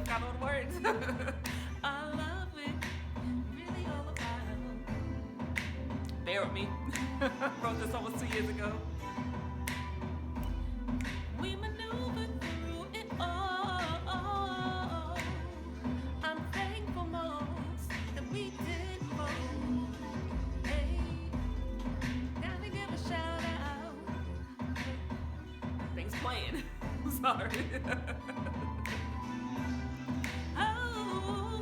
I forgot all the words. I love it, really all about. Bear with me. Wrote this almost 2 years ago. We maneuvered through it all. I'm thankful most that we did both. Hey, gotta give a shout out. Things playing. Sorry. Oh,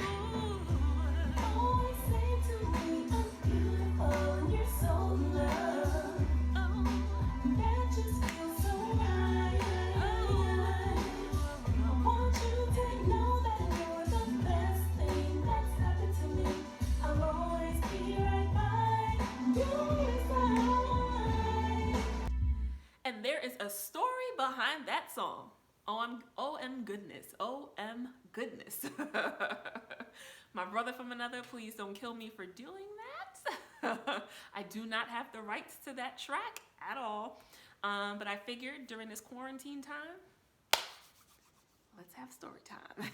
Always say to me, I'm beautiful and you're so loved. oh, That just feels so right. I want you to know that you're the best thing that's happened to me. I'll always be right by your side. and there is a story behind that song. OM goodness. OM goodness. My brother from another, please don't kill me for doing that. I do not have the rights to that track at all. But I figured during this quarantine time, let's have story time.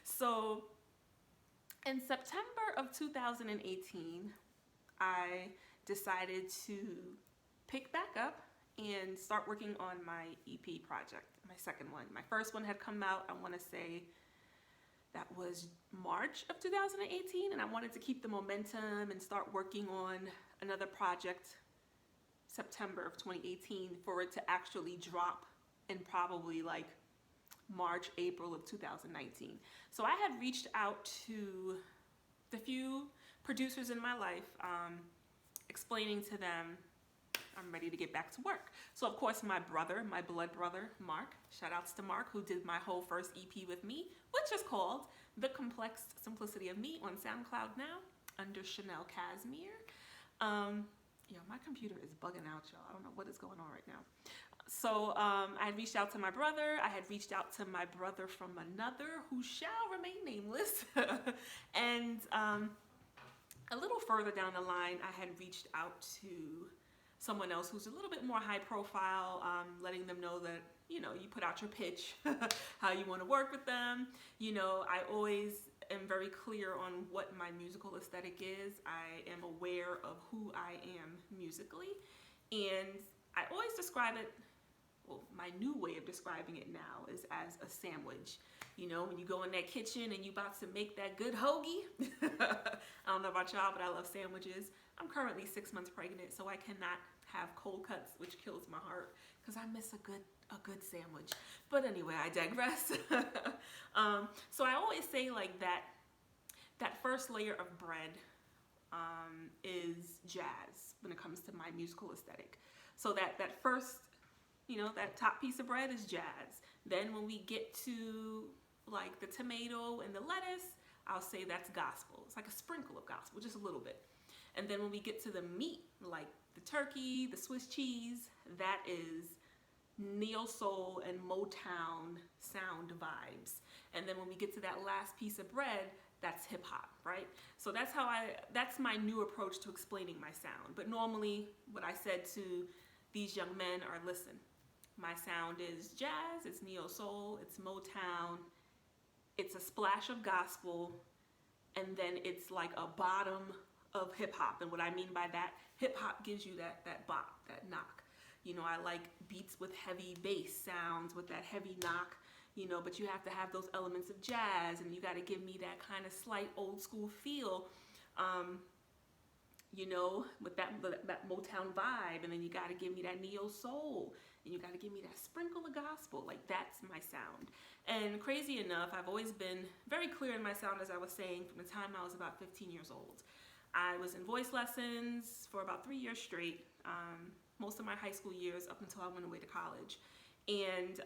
So, in September of 2018, I decided to pick back up and start working on my EP project, my second one. My first one had come out, I want to say that was March of 2018, and I wanted to keep the momentum and start working on another project September of 2018 for it to actually drop in probably like March, April of 2019. So I had reached out to the few producers in my life, explaining to them I'm ready to get back to work. So of course my brother, my blood brother, Mark, shout outs to Mark, who did my whole first EP with me, which is called The Complex Simplicity of Me on SoundCloud now under Chanel Casimir. My computer is bugging out, y'all. I don't know what is going on right now. So I had reached out to my brother. I had reached out to my brother from another who shall remain nameless. And a little further down the line, I had reached out to someone else who's a little bit more high profile, letting them know that, you put out your pitch, how you want to work with them. I always am very clear on what my musical aesthetic is. I am aware of who I am musically. And I always describe it, well, my new way of describing it now is as a sandwich. When you go in that kitchen and you about to make that good hoagie. I don't know about y'all, but I love sandwiches. I'm currently 6 months pregnant, so I cannot have cold cuts, which kills my heart because I miss a good sandwich. But anyway, I digress. So I always say like that first layer of bread is jazz when it comes to my musical aesthetic. So that first, that top piece of bread is jazz. Then when we get to like the tomato and the lettuce, I'll say that's gospel. It's like a sprinkle of gospel, just a little bit. And then when we get to the meat, like the turkey, the Swiss cheese, that is neo soul and Motown sound vibes. And then when we get to that last piece of bread, that's hip hop, right? So that's my new approach to explaining my sound. But normally what I said to these young men are, listen, my sound is jazz, it's neo soul, it's Motown, it's a splash of gospel, and then it's like a bottom of hip hop. And what I mean by that, hip hop gives you that bop, that knock. I like beats with heavy bass sounds, with that heavy knock, but you have to have those elements of jazz, and you got to give me that kind of slight old school feel, with that Motown vibe, and then you got to give me that neo soul, and you got to give me that sprinkle of gospel. Like, that's my sound. And crazy enough, I've always been very clear in my sound, as I was saying, from the time I was about 15 years old. I was in voice lessons for about 3 years straight, most of my high school years up until I went away to college. And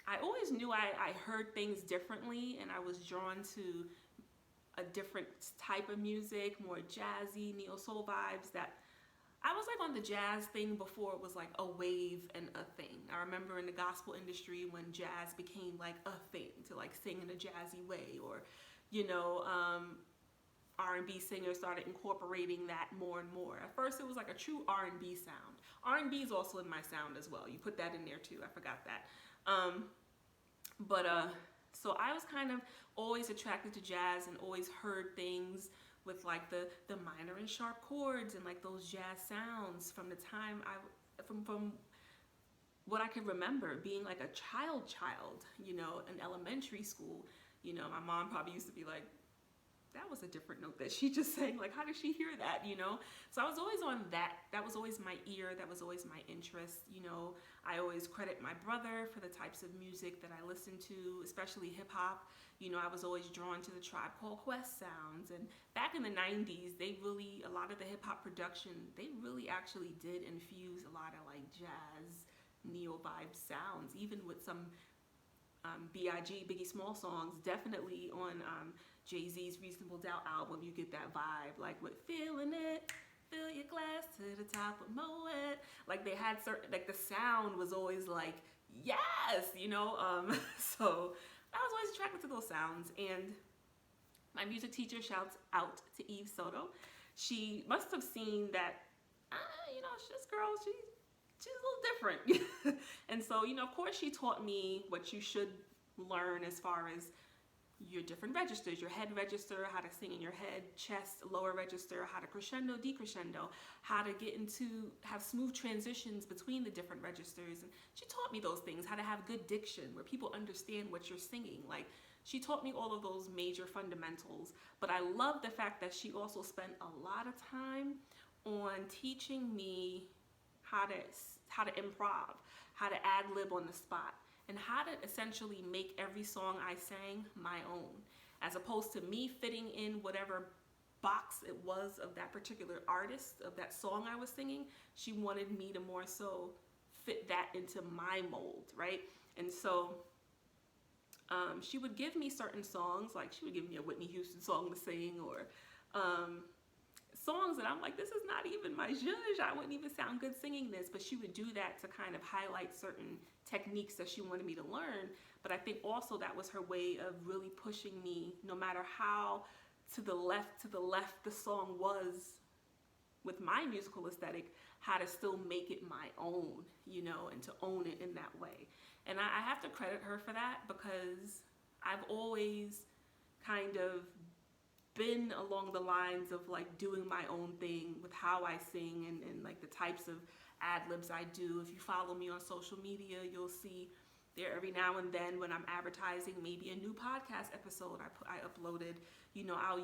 I always knew I heard things differently, and I was drawn to a different type of music, more jazzy, neo soul vibes. That I was like on the jazz thing before it was like a wave and a thing. I remember in the gospel industry when jazz became like a thing, to like sing in a jazzy way, or R&B singers started incorporating that more and more. At first it was like a true R&B sound. R&B is also in my sound as well. You put that in there too. I forgot that. But so I was kind of always attracted to jazz and always heard things with like the minor and sharp chords and like those jazz sounds from the time from what I could remember being like a child, you know, in elementary school. You know, my mom probably used to be like, that was a different note that she just sang. Like, how did she hear that, you know? So I was always on that. That was always my ear. That was always my interest, you know. I always credit my brother for the types of music that I listened to, especially hip hop. You know, I was always drawn to the Tribe Called Quest sounds. And back in the 90s, a lot of the hip hop production, they really actually did infuse a lot of like jazz, neo vibe sounds, even with some B.I.G., Biggie Small songs. Definitely on Jay-Z's Reasonable Doubt album, you get that vibe, like with Feeling It, fill your glass to the top with Moet. Like they had certain, like the sound was always like, yes, you know. So I was always attracted to those sounds. And my music teacher, shouts out to Eve Soto, she must have seen that, you know, this girl, she's a little different. And so, you know, of course she taught me what you should learn as far as your different registers, your head register, how to sing in your head, chest, lower register, how to crescendo, decrescendo, how to have smooth transitions between the different registers. And she taught me those things, how to have good diction where people understand what you're singing. Like, she taught me all of those major fundamentals. But I love the fact that she also spent a lot of time on teaching me how to improv, how to ad-lib on the spot, and how to essentially make every song I sang my own, as opposed to me fitting in whatever box it was of that particular artist, of that song I was singing. She wanted me to more so fit that into my mold, right? And so she would give me certain songs, like she would give me a Whitney Houston song to sing, or songs that I'm like, this is not even my zhuzh, I wouldn't even sound good singing this. But she would do that to kind of highlight certain techniques that she wanted me to learn. But I think also that was her way of really pushing me, no matter how to the left the song was with my musical aesthetic, how to still make it my own, you know, and to own it in that way. And I have to credit her for that, because I've always kind of been along the lines of like doing my own thing with how I sing and like the types of ad-libs I do. If you follow me on social media, you'll see there every now and then when I'm advertising maybe a new podcast episode I uploaded, you know, I'll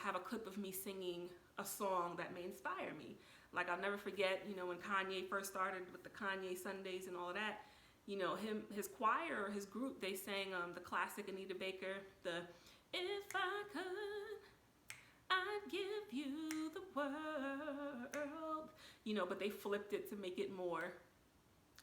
have a clip of me singing a song that may inspire me. Like, I'll never forget, you know, when Kanye first started with the Kanye Sundays and all of that, you know, his choir or his group, they sang the classic Anita Baker, the "If I Could, I'd Give You the World," you know, but they flipped it to make it more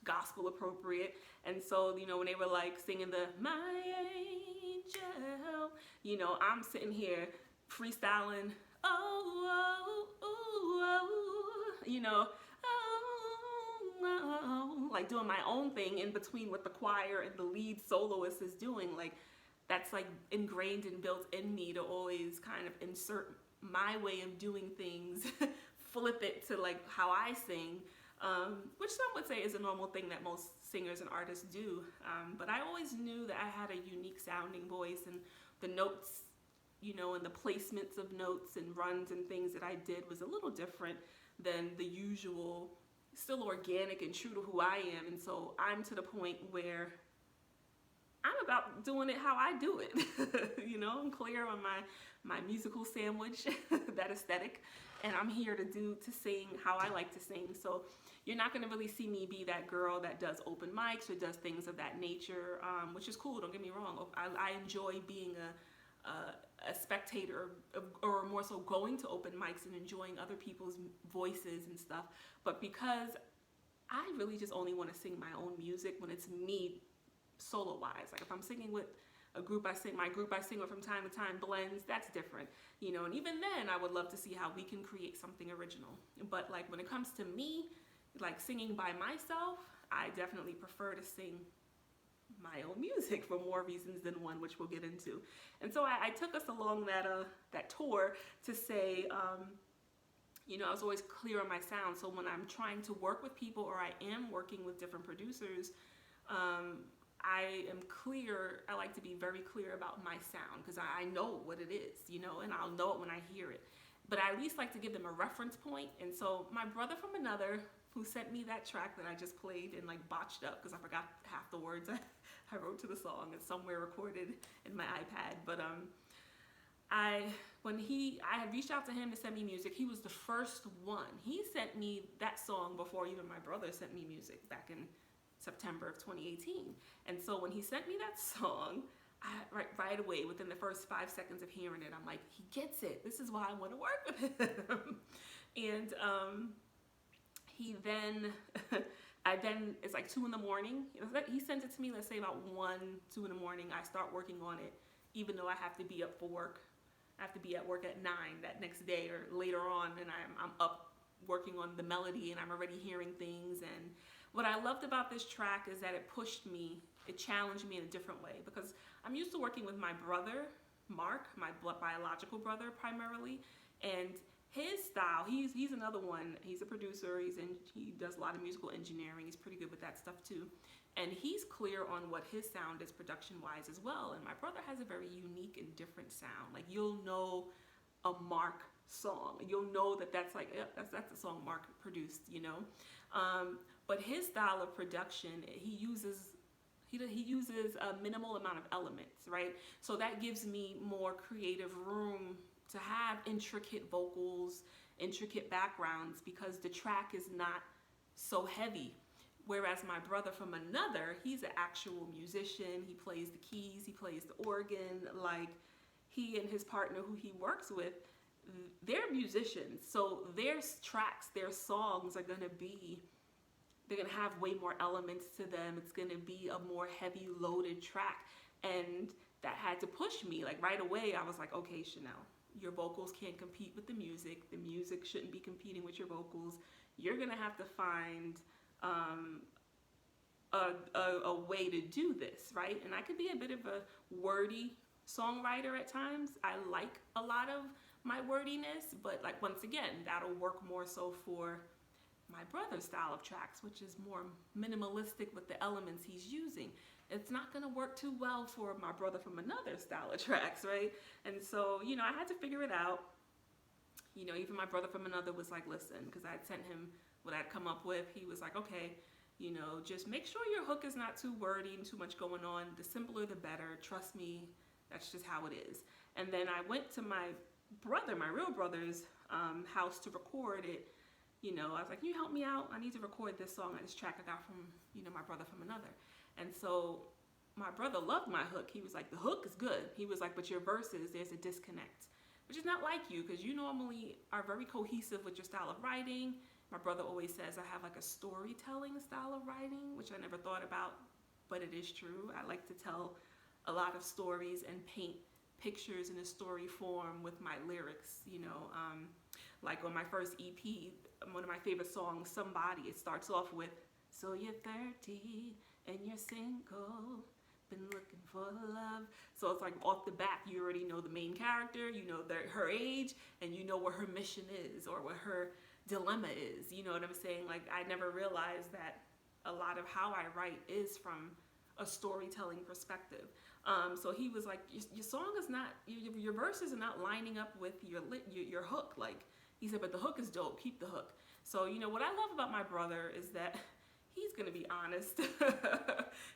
gospel appropriate. And so, you know, when they were like singing the "My Angel," you know, I'm sitting here freestyling, oh, oh, oh, you know, oh, like doing my own thing in between what the choir and the lead soloist is doing. Like, that's like ingrained and built in me to always kind of insert my way of doing things, flip it to like how I sing, which some would say is a normal thing that most singers and artists do. But I always knew that I had a unique sounding voice, and the notes, you know, and the placements of notes and runs and things that I did was a little different than the usual, still organic and true to who I am. And so I'm to the point where I'm about doing it how I do it. You know, I'm clear on my musical sandwich, that aesthetic, and I'm here to sing how I like to sing. So you're not going to really see me be that girl that does open mics or does things of that nature, which is cool, don't get me wrong. I enjoy being a spectator, or more so going to open mics and enjoying other people's voices and stuff. But because I really just only want to sing my own music when it's me solo wise. Like, if I'm singing with a group, my group I sing with from time to time blends, that's different, you know. And even then I would love to see how we can create something original. But like, when it comes to me, like singing by myself, I definitely prefer to sing my own music for more reasons than one, which we'll get into. And so I took us along that tour to say, you know, I was always clear on my sound. So when I'm trying to work with people, or I am working with different producers, I am clear. I like to be very clear about my sound because I know what it is, you know, and I'll know it when I hear it. But I at least like to give them a reference point. And so my brother from another, who sent me that track that I just played and like botched up because I forgot half the words I wrote to the song. It's somewhere recorded in my iPad. But I had reached out to him to send me music. He was the first one. He sent me that song before even my brother sent me music back in September of 2018. And so when he sent me that song, right away, within the first 5 seconds of hearing it, I'm like, he gets it. This is why I want to work with him. And it's like 2 in the morning. He sent it to me, let's say about 1, 2 in the morning. I start working on it, even though I have to be up for work. I have to be at work at 9 that next day or later on, and I'm up working on the melody, and I'm already hearing things. And what I loved about this track is that it pushed me, it challenged me in a different way, because I'm used to working with my brother, Mark, my biological brother primarily, and his style, he's another one. He's a producer, he does a lot of musical engineering. He's pretty good with that stuff too. And he's clear on what his sound is production-wise as well. And my brother has a very unique and different sound. Like, you'll know a Mark song. You'll know that's like, yeah, that's the song Mark produced, you know? But his style of production, he uses a minimal amount of elements, right? So that gives me more creative room to have intricate vocals, intricate backgrounds, because the track is not so heavy. Whereas my brother from another, he's an actual musician. He plays the keys, he plays the organ. Like, he and his partner who he works with, they're musicians. So their tracks, their songs they're gonna have way more elements to them. It's gonna be a more heavy loaded track. And that had to push me. Like, right away, I was like, okay, Chanel, your vocals can't compete with the music. The music shouldn't be competing with your vocals. You're gonna have to find a way to do this, right? And I could be a bit of a wordy songwriter at times. I like a lot of my wordiness, but like, once again, that'll work more so for my brother's style of tracks, which is more minimalistic with the elements he's using. It's not gonna work too well for my brother from another style of tracks, right? And so, you know, I had to figure it out. You know, even my brother from another was like, listen, because I had sent him what I'd come up with. He was like, okay, you know, just make sure your hook is not too wordy and too much going on. The simpler, the better. Trust me, that's just how it is. And then I went to my real brother's house to record it. You know, I was like, can you help me out? I need to record this song, this track I got from, you know, my brother from another. And so my brother loved my hook. He was like, the hook is good. He was like, but your verses, there's a disconnect, which is not like you, because you normally are very cohesive with your style of writing. My brother always says I have like a storytelling style of writing, which I never thought about, but it is true. I like to tell a lot of stories and paint pictures in a story form with my lyrics, you know. Like on my first EP, one of my favorite songs, Somebody, it starts off with, so you're 30 and you're single, been looking for love. So it's like off the bat, you already know the main character, you know her age, and you know what her mission is or what her dilemma is. You know what I'm saying? Like, I never realized that a lot of how I write is from a storytelling perspective. So he was like, your song is not, your verses are not lining up with your hook. Like, he said, but the hook is dope, keep the hook. So, you know, what I love about my brother is that he's gonna be honest.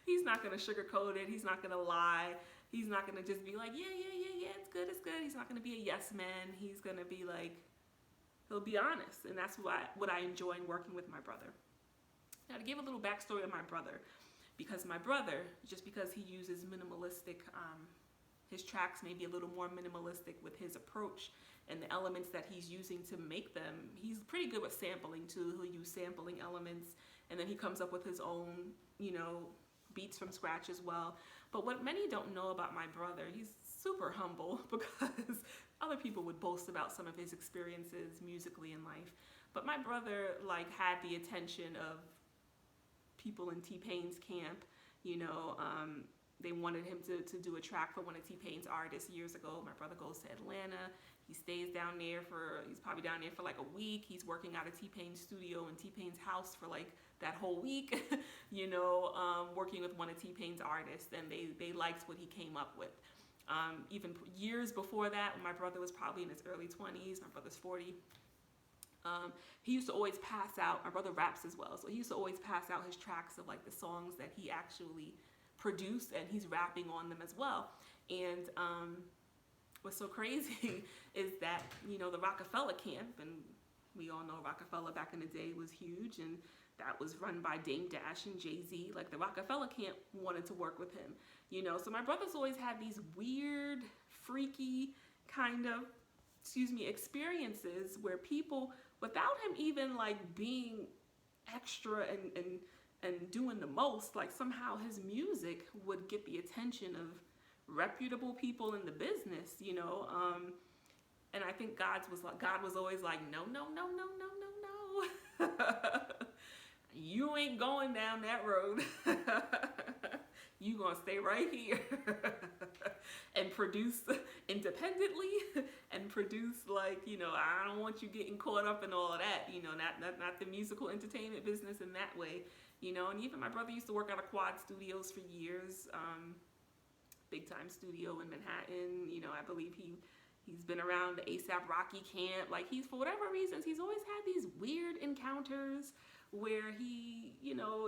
He's not gonna sugarcoat it, he's not gonna lie. He's not gonna just be like, yeah, it's good. He's not gonna be a yes man. He's gonna be like, he'll be honest. And that's what I enjoy in working with my brother. Now, to give a little backstory on my brother, because my brother, just because he uses minimalistic, his tracks may be a little more minimalistic with his approach and the elements that he's using to make them. He's pretty good with sampling too. He'll use sampling elements, and then he comes up with his own, you know, beats from scratch as well. But what many don't know about my brother, he's super humble, because other people would boast about some of his experiences musically in life. But my brother, like, had the attention of people in T-Pain's camp, you know, they wanted him to do a track for one of T-Pain's artists years ago. My brother goes to Atlanta. He stays down there he's probably down there for like a week. He's working out of T-Pain's studio and T-Pain's house for like that whole week, working with one of T-Pain's artists, and they liked what he came up with. Even years before that, when my brother was probably in his early 20s, my brother's 40, he used to always pass out, my brother raps as well, so he used to always pass out his tracks of like the songs that he actually produced, and he's rapping on them as well. And what's so crazy is that, the Rockefeller camp, and we all know Rockefeller back in the day was huge, and that was run by Dame Dash and Jay-Z. Like, the Rockefeller camp wanted to work with him, so my brother's always had these weird, freaky kind of, experiences where people, without him even like being extra and doing the most, like somehow his music would get the attention of reputable people in the business, and I think God was always like, no, you ain't going down that road. You gonna stay right here and produce independently and produce like, I don't want you getting caught up in all of that, not the musical entertainment business in that way, and even my brother used to work out of Quad Studios for years, big time studio in Manhattan. I believe he's been around the A$AP Rocky camp. Like, for whatever reasons, he's always had these weird encounters where he,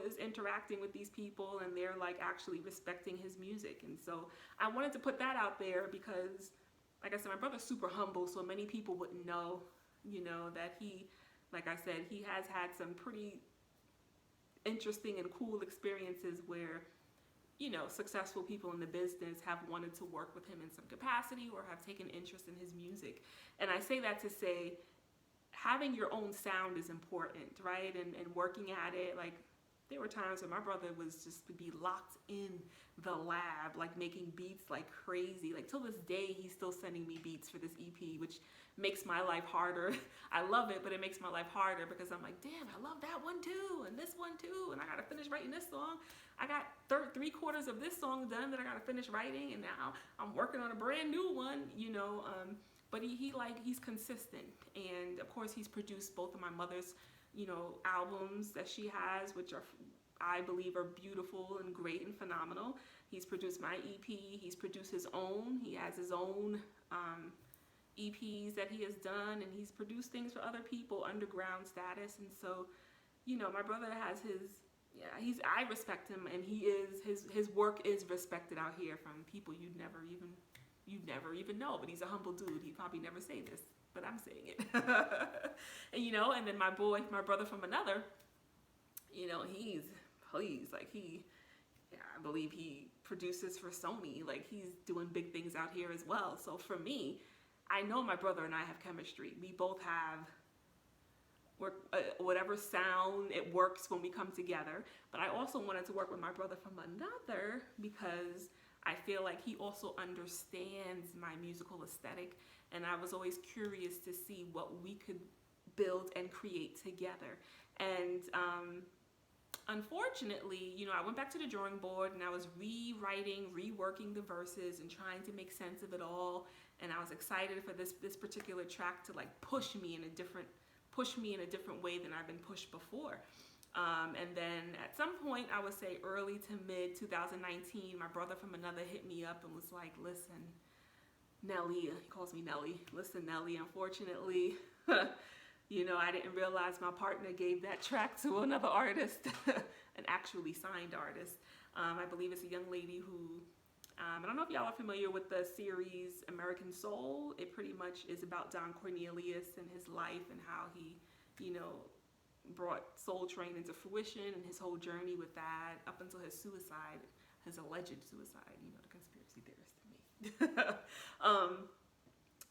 is interacting with these people and they're like actually respecting his music. And so I wanted to put that out there because, like I said, my brother's super humble, so many people wouldn't know, that he, like I said, he has had some pretty interesting and cool experiences where, successful people in the business have wanted to work with him in some capacity or have taken interest in his music. And I say that to say, having your own sound is important, right? And working at it, like, there were times when my brother would be locked in the lab, like making beats like crazy. Like, till this day, he's still sending me beats for this EP, which makes my life harder. I love it, but it makes my life harder because I'm like, damn, I love that one too, and this one too, and I gotta finish writing this song. I got 3/4 of this song done that I gotta finish writing, and now I'm working on a brand new one, but he's consistent. And of course, he's produced both of my mother's, albums that she has, which I believe are beautiful and great and phenomenal. He's produced my EP. He's produced his own. He has his own EPs that he has done, and he's produced things for other people, underground status. And so, my brother has I respect him, and his work is respected out here from people you'd never even know. But he's a humble dude. He'd probably never say this, but I'm saying it. And, and then my brother from another, I believe he produces for Sony. Like, he's doing big things out here as well. So for me, I know my brother and I have chemistry. We both have whatever sound, it works when we come together. But I also wanted to work with my brother from another because I feel like he also understands my musical aesthetic, and I was always curious to see what we could build and create together. And unfortunately, I went back to the drawing board and I was reworking the verses and trying to make sense of it all. And I was excited for this particular track to like push me in a different way than I've been pushed before. And then at some point, I would say early to mid 2019, my brother from another hit me up and was like, listen, Nelly, he calls me Nelly. Listen, Nelly, unfortunately, I didn't realize my partner gave that track to another artist, an actually signed artist. I believe it's a young lady who, I don't know if y'all are familiar with the series American Soul. It pretty much is about Don Cornelius and his life and how he, brought Soul Train into fruition and his whole journey with that up until his suicide, his alleged suicide, the conspiracy theorist in me.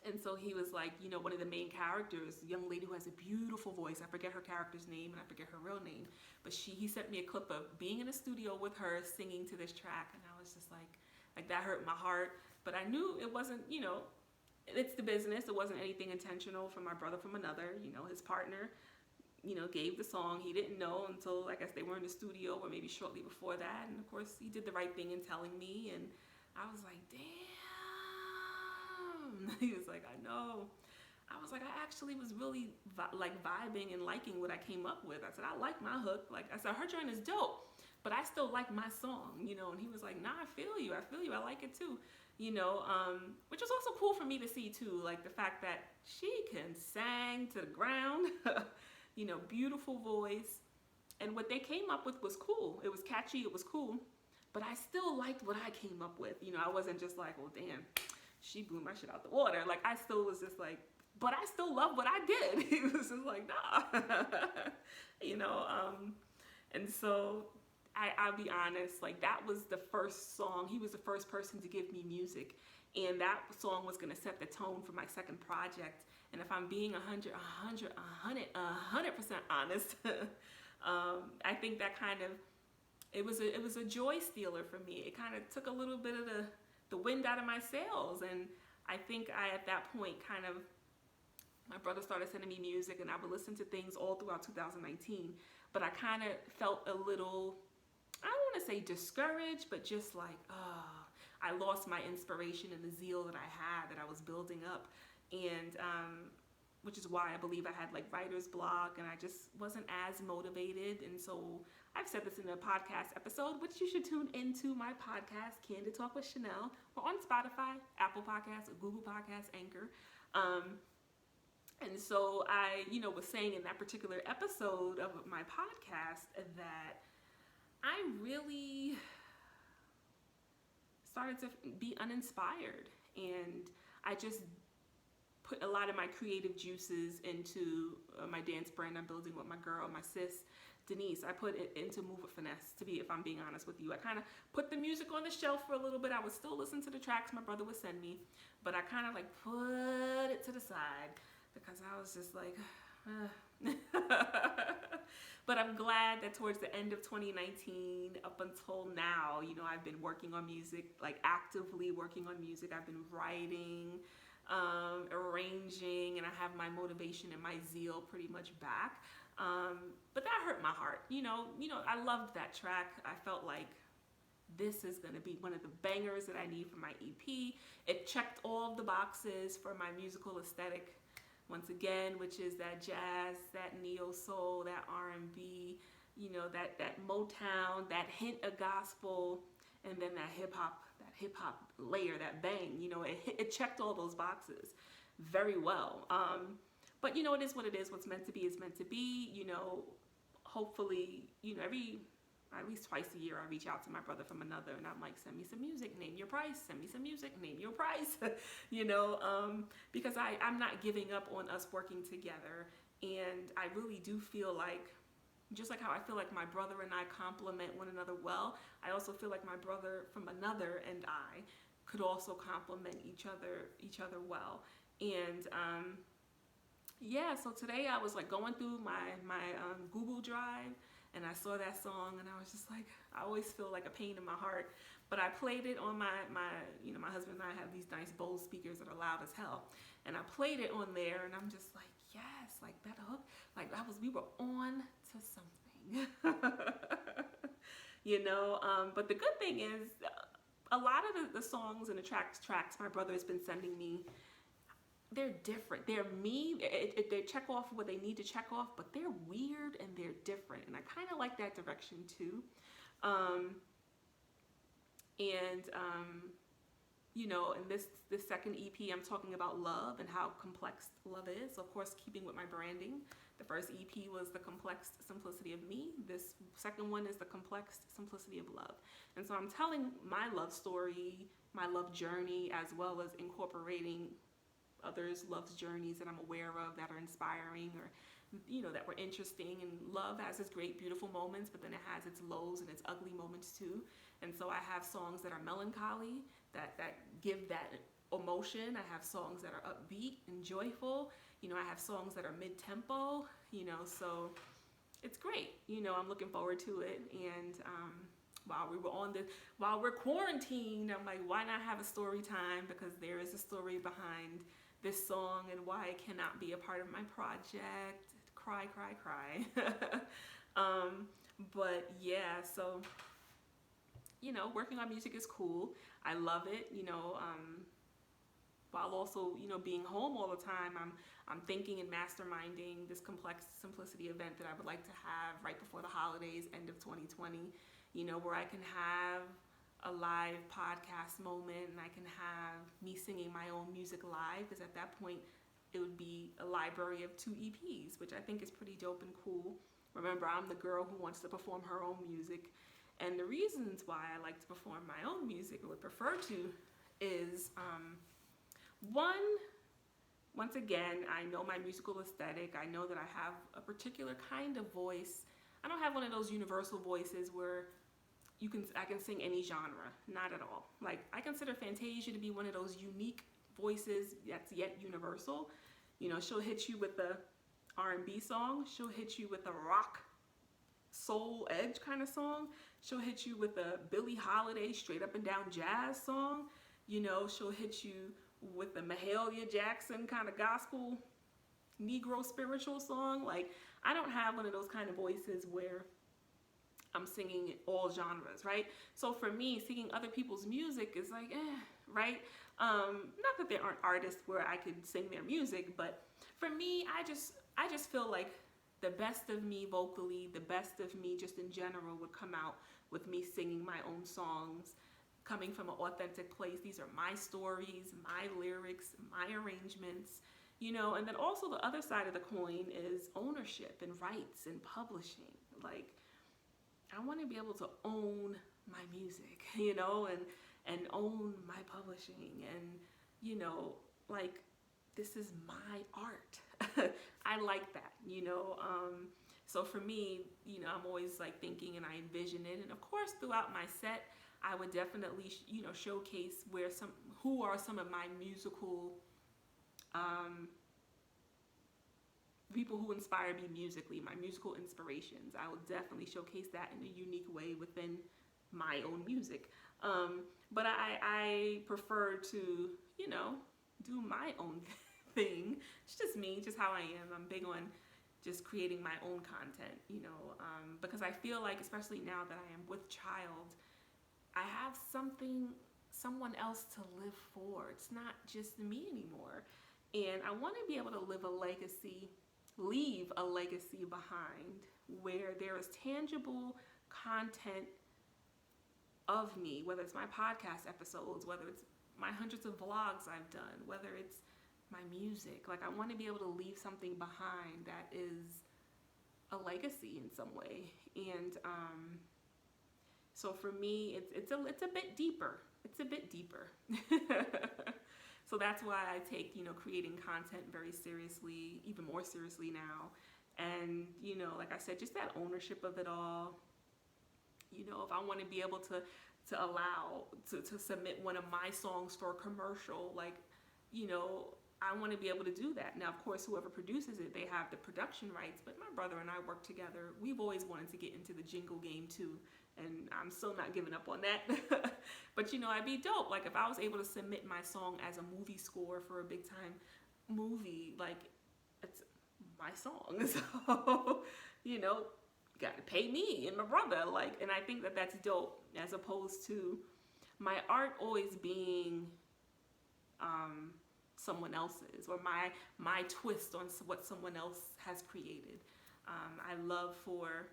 And so he was like, one of the main characters, a young lady who has a beautiful voice. I forget her character's name and I forget her real name, but he sent me a clip of being in a studio with her singing to this track, and I was just like that hurt my heart. But I knew it wasn't, it's the business. It wasn't anything intentional from my brother from another. His partner gave the song. He didn't know until I guess they were in the studio or maybe shortly before that. And of course, he did the right thing in telling me. And I was like, damn. He was like, I know. I was like, I actually was really vibing and liking what I came up with. I said, I like my hook. Like I said, her joint is dope, but I still like my song, And he was like, nah, I feel you. I like it too, which was also cool for me to see too. Like the fact that she can sing to the ground, beautiful voice. And what they came up with was cool. It was catchy. It was cool. But I still liked what I came up with. I wasn't just like, well, damn, she blew my shit out the water. Like I still was just like, but I still love what I did. He was just like, nah. And so I'll be honest, like that was the first song. He was the first person to give me music. And that song was going to set the tone for my second project. And if I'm being 100% honest, I think that kind of, it was a joy stealer for me. It kind of took a little bit of the wind out of my sails. And I think at that point my brother started sending me music and I would listen to things all throughout 2019. But I kind of felt a little, I don't want to say discouraged, but just like, I lost my inspiration and the zeal that I had, that I was building up. And which is why I believe I had like writer's block and I just wasn't as motivated. And so I've said this in a podcast episode, which you should tune into my podcast, Candid Talk with Chanel. We're on Spotify, Apple Podcasts, Google Podcasts, Anchor. And so I, was saying in that particular episode of my podcast that I really started to be uninspired. And I just put a lot of my creative juices into my dance brand I'm building with my girl, my sis, Denise. I put it into Move with Finesse, if I'm being honest with you. I kind of put the music on the shelf for a little bit. I would still listen to the tracks my brother would send me, but I kind of like put it to the side because I was just like, But I'm glad that towards the end of 2019, up until now, I've been working on music, like actively working on music. I've been writing, arranging, and I have my motivation and my zeal pretty much back. But that hurt my heart. I loved that track. I felt like this is going to be one of the bangers that I need for my EP. It checked all of the boxes for my musical aesthetic, once again, which is that jazz, that neo soul, that R&B, that Motown, that hint of gospel, and then that hip hop layer, that bang. It checked all those boxes very well. But it is what it is. What's meant to be is meant to be. Hopefully, at least twice a year, I reach out to my brother from another, and I'm like, send me some music, name your price. Send me some music, name your price. Because I'm not giving up on us working together, and I really do feel like, just like how I feel like my brother and I complement one another well, I also feel like my brother from another and I could also complement each other well. And so today I was like going through my Google Drive, and I saw that song, and I was just like, I always feel like a pain in my heart, but I played it on my husband and I have these nice Bose speakers that are loud as hell, and I played it on there, and I'm just like, yes, like that hook, like we were on to something. But the good thing is, a lot of the songs and the tracks my brother has been sending me, they're different. They're me. They check off what they need to check off, but they're weird and they're different. And I kind of like that direction too. In this second EP, I'm talking about love and how complex love is. Of course, keeping with my branding. The first EP was the complex simplicity of me. This second one is the complex simplicity of love. And so I'm telling my love story, my love journey, as well as incorporating others' love journeys that I'm aware of that are inspiring or, that were interesting. And love has its great, beautiful moments, but then it has its lows and its ugly moments too. And so I have songs that are melancholy, that give that emotion. I have songs that are upbeat and joyful. I have songs that are mid-tempo, so it's great. I'm looking forward to it. And while we're quarantined, I'm like, why not have a story time? Because there is a story behind this song and why it cannot be a part of my project. cry, cry, cry. But yeah, so working on music is cool. I love it. While also being home all the time, I'm thinking and masterminding this complex simplicity event that I would like to have right before the holidays, end of 2020. Where I can have a live podcast moment and I can have me singing my own music live, because at that point it would be a library of 2 EPs, which I think is pretty dope and cool. Remember, I'm the girl who wants to perform her own music. And the reasons why I like to perform my own music, or would prefer to, is one, once again, I know my musical aesthetic. I know that I have a particular kind of voice. I don't have one of those universal voices where I can sing any genre. Not at all. Like, I consider Fantasia to be one of those unique voices that's yet universal. She'll hit you with the R&B song. She'll hit you with a rock, soul, edge kind of song. She'll hit you with a Billie Holiday straight up and down jazz song. She'll hit you with the Mahalia Jackson kind of gospel, Negro spiritual song. Like, I don't have one of those kind of voices where I'm singing all genres, right? So for me, singing other people's music is like, right? Not that there aren't artists where I could sing their music, but for me, I just feel like the best of me vocally, the best of me just in general would come out with me singing my own songs, coming from an authentic place. These are my stories, my lyrics, my arrangements, and then also the other side of the coin is ownership and rights and publishing. Like, I want to be able to own my music, and own my publishing, and like, this is my art. I like that, so for me, I'm always like thinking and I envision it. And of course, throughout my set, I would definitely, showcase who are some of my musical, people who inspire me musically, my musical inspirations. I will definitely showcase that in a unique way within my own music. But I prefer to, do my own thing. It's just me, just how I am. I'm big on just creating my own content, because I feel like, especially now that I am with child, I have someone else to live for. It's not just me anymore. And I want to be able to leave a legacy behind where there is tangible content of me, whether it's my podcast episodes, whether it's my hundreds of vlogs I've done, whether it's my music. Like, I want to be able to leave something behind that is a legacy in some way. And so for me, it's a bit deeper. It's a bit deeper. So that's why I take, creating content very seriously, even more seriously now. And, like I said, just that ownership of it all. If I want to be able to submit one of my songs for a commercial, like, I want to be able to do that. Now, of course, whoever produces it, they have the production rights, but my brother and I work together. We've always wanted to get into the jingle game too, and I'm still not giving up on that. But, I'd be dope. Like, if I was able to submit my song as a movie score for a big time movie, like, it's my song. So, you got to pay me and my brother. Like, and I think that that's dope, as opposed to my art always being someone else's, or my twist on what someone else has created. I love for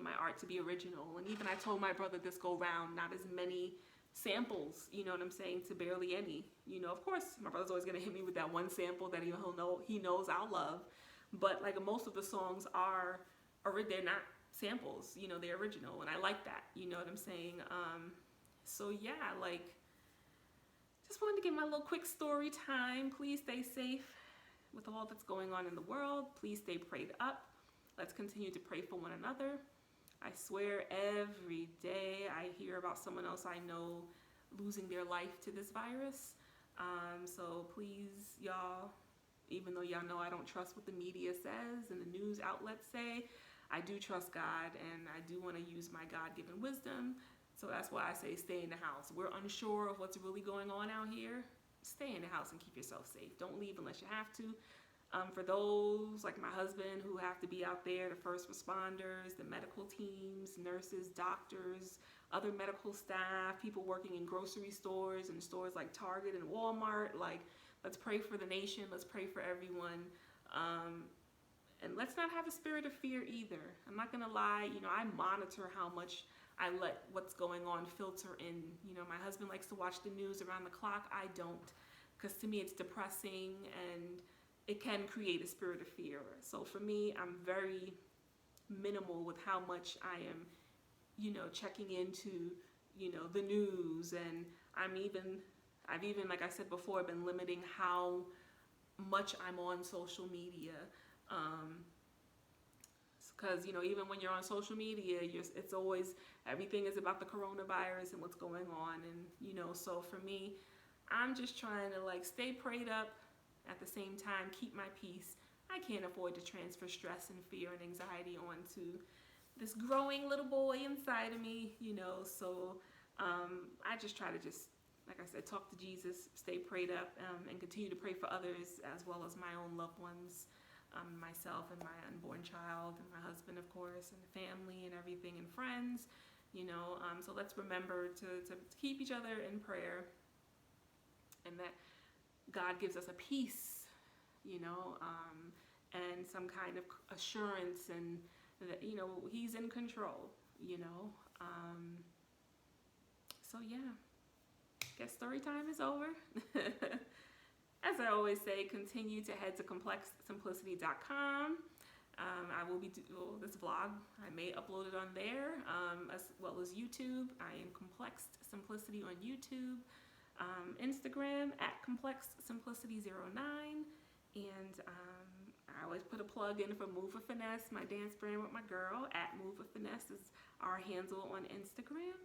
my art to be original. And even I told my brother this go round, not as many samples, you know what I'm saying, to barely any. Of course, my brother's always gonna hit me with that one sample that he knows I'll love. But like, most of the songs they're not samples, they're original, and I like that, you know what I'm saying? So yeah, like, just wanted to give my little quick story time. Please stay safe with all that's going on in the world. Please stay prayed up. Let's continue to pray for one another. I swear, every day I hear about someone else I know losing their life to this virus. So please, y'all, even though y'all know I don't trust what the media says and the news outlets say, I do trust God, and I do want to use my God-given wisdom. So that's why I say stay in the house. We're unsure of what's really going on out here. Stay in the house and keep yourself safe. Don't leave unless you have to. For those like my husband who have to be out there, the first responders, the medical teams, nurses, doctors, other medical staff, people working in grocery stores and stores like Target and Walmart, like let's pray for the nation, let's pray for everyone. And let's not have a spirit of fear either. I'm not gonna lie, I monitor how much I let what's going on filter in. My husband likes to watch the news around the clock. I don't, because to me it's depressing and it can create a spirit of fear. So for me, I'm very minimal with how much I am, checking into, the news. And I've even, like I said before, been limiting how much I'm on social media. Because, even when you're on social media, it's always, everything is about the coronavirus and what's going on. And, so for me, I'm just trying to like stay prayed up. At the same time, keep my peace. I can't afford to transfer stress and fear and anxiety onto this growing little boy inside of me, So I just try to like I said, talk to Jesus, stay prayed up, and continue to pray for others as well as my own loved ones, myself and my unborn child and my husband, of course, and the family and everything and friends, So let's remember to keep each other in prayer, and that God gives us a peace, and some kind of assurance, and that, He's in control, So yeah, guess story time is over. As I always say, continue to head to complexsimplicity.com. I will be this vlog. I may upload it on there, as well as YouTube. I am Complex Simplicity on YouTube. Instagram at ComplexSimplicity09, and I always put a plug in for Move with Finesse, my dance brand with my girl. At Move with Finesse is our handle on Instagram.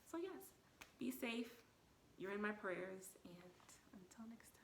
So yes, be safe. You're in my prayers, and until next time.